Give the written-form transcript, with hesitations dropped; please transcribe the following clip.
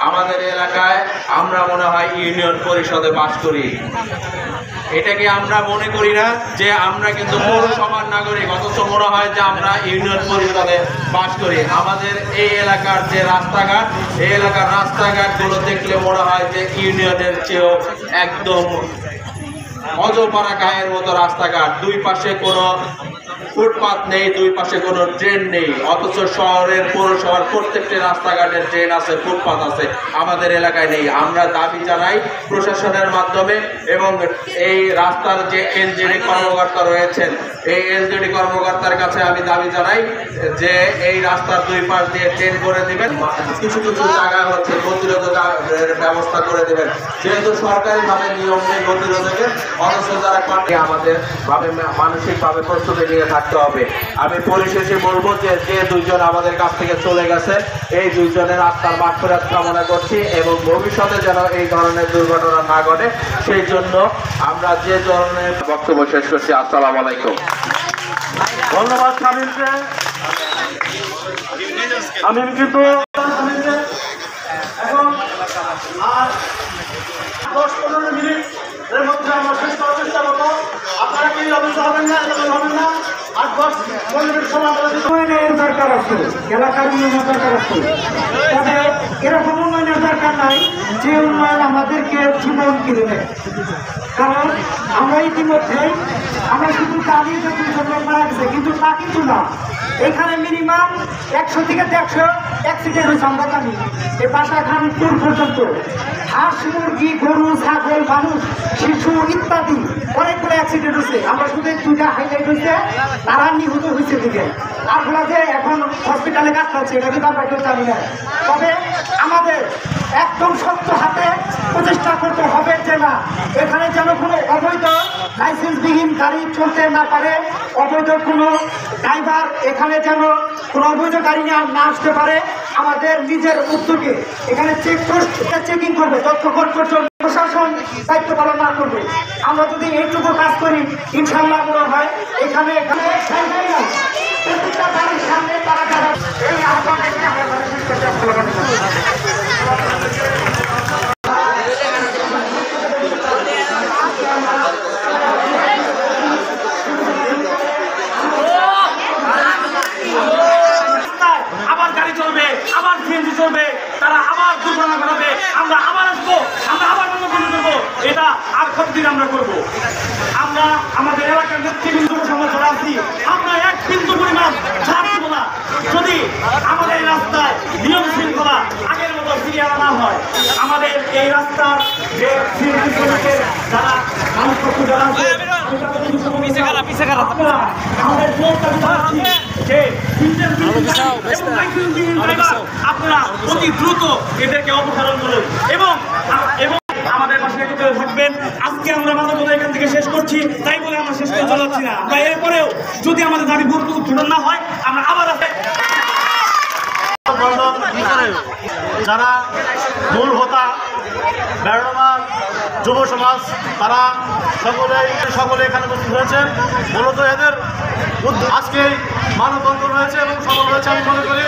আমাদের এলাকায় আমরা মনে হয় ইউনিয়ন পরিষদে বাস করি। এটাকে আমরা মনে করি না যে আমরা কিন্তু পৌরসভার নাগরিক, অথচ মনে হয় যে আমরা ইউনিয়ন পরিষদে বাস করি। আমাদের এই এলাকার যে রাস্তাঘাট, এই এলাকার রাস্তাঘাটগুলো দেখলে মনে হয় যে ইউনিয়নের চেয়েও একদম অজপাড়া গায়ের মতো রাস্তাঘাট। দুই পাশে কোনো ফুটপাথ নেই, দুই পাশে কোনো ড্রেন নেই, অথচ শহরের পৌরসভার প্রত্যেকটি রাস্তাঘাটের ড্রেন আছে, ফুটপাথ আছে, আমাদের এলাকায় নেই। আমরা দাবি জানাই প্রশাসনের মাধ্যমে এবং এই রাস্তার যে এনজিডি কর্মকর্তা রয়েছেন, এই এনজিডি কর্মকর্তার কাছে আমি দাবি জানাই যে এই রাস্তার দুই পাশ দিয়ে ড্রেন করে দিবেন, কিছু কিছু জায়গায় হচ্ছে প্রতিরোধকের ব্যবস্থা করে দেবেন। যেহেতু সরকারিভাবে নিয়ম নেই প্রতিরোধকের, অথচ যারা করে আমাদের মানসিকভাবে প্রস্তুতি নিয়ে থাকতে হবে। আমি পরিশেষে বলবো যে দুইজন আমাদের কাছ থেকে চলে গেছে, এই দুইজনের আত্মার মাগফিরাত কামনা করছি এবং ভবিষ্যতে যেন এই ধরনের দুর্ঘটনা না ঘটে সেই জন্য আমরা যে ধরনের বক্তব্য শেষ করছি। আসসালামু আলাইকুম। ধন্যবাদ শামীমকে। আমি কিন্তু এখন আর 10-15 মিনিটের মধ্যে আমরা শেষ করার চেষ্টা করবো। আপনারা কি অবস্থা হবেন না, হবেন না। 8-10 মিনিট সময় দরকার আছে, এলাকার উন্নয়নের দরকার আছে। তবে এরকম উন্নয়নের দরকার নাই যে উন্নয়ন আমাদেরকে জীবন কিনে নেয়। কারণ আমরা ইতিমধ্যেই আমরা শুধু দাঁড়িয়ে যে 2জন লোক মারা গেছে, কিন্তু তা কিন্তু না। এখানে মিনিমাম 100 থেকে 150 অ্যাক্সিডেন্ট হয়েছে আমরা জানি। এই বাসাখানপুর পর্যন্ত হাঁস, মুরগি, গরু, ছাগল, মানুষ, শিশু ইত্যাদি অনেকগুলো অ্যাক্সিডেন্ট হয়েছে। আমরা শুধু 2টা হাইলাইট হয়েছে, তারা নিহত হয়েছে দিকে। তারপরে যে এখন হসপিটালে কাজ করছে এটা কিন্তু আমরা কেউ জানি না। তবে আমাদের একদম শক্ত হাতে প্রচেষ্টা করতে হবে যে না, এখানে যেন কোনো অবৈধ লাইসেন্সবিহীন গাড়ি চলতে না পারে, অবৈধ কোনো ড্রাইভার এখানে যেন কোনো অবৈধ গাড়ি না আসতে পারে। আমাদের নিজের উদ্যোগে এখানে চেকপোস্ট চেকিং করবে, ততক্ষণ পর্যন্ত প্রশাসন দায়িত্ব পালন না করবে। আমরা যদি এইটুকু কাজ করি ইনশাল্লাহ মনে হয় এখানে প্রত্যেকটা গাড়ির সামনে তারা এই আহ্বানে আবার গাড়ি চলবে, আবার সিএনজি চলবে, তারা আবার দুর্ঘটনা ঘটাবে, আমরা আবার আসবো, আমরা আবার অন্যকরণ করবো। এটা আর কতদিন আমরা করবো? আমরা আমাদের এলাকার নেতৃবৃন্দ সমাজ যারা আছি, আমরা এক বিন্দু পরিমাণ ছাড় দেবো না যদি আমাদের এই রাস্তায় নিয়ম শৃঙ্খলা আগের মতো ফিরিয়ে আনা না হয়। আমাদের এই রাস্তার যে যারা মানুষ পক্ষ যারা আছে আপনারা অতি দ্রুত এদেরকে অপসারণ করুন এবং আমাদের পাশে থাকবেন। আজকে আমরা মানবতা এখান থেকে শেষ করছি, তাই বলে আমরা শেষ করতে যাচ্ছি না। বা এরপরেও যদি আমাদের দাবি পূরণ না হয় আমরা আবার যারা মূল হোতা বেড়ামান যুব সমাজ তারা সকলে এখানে উপস্থিত হয়েছেন। মূলত এদের আজকে মানববন্ধন হয়েছে এবং সফল হয়েছে আমি মনে করি।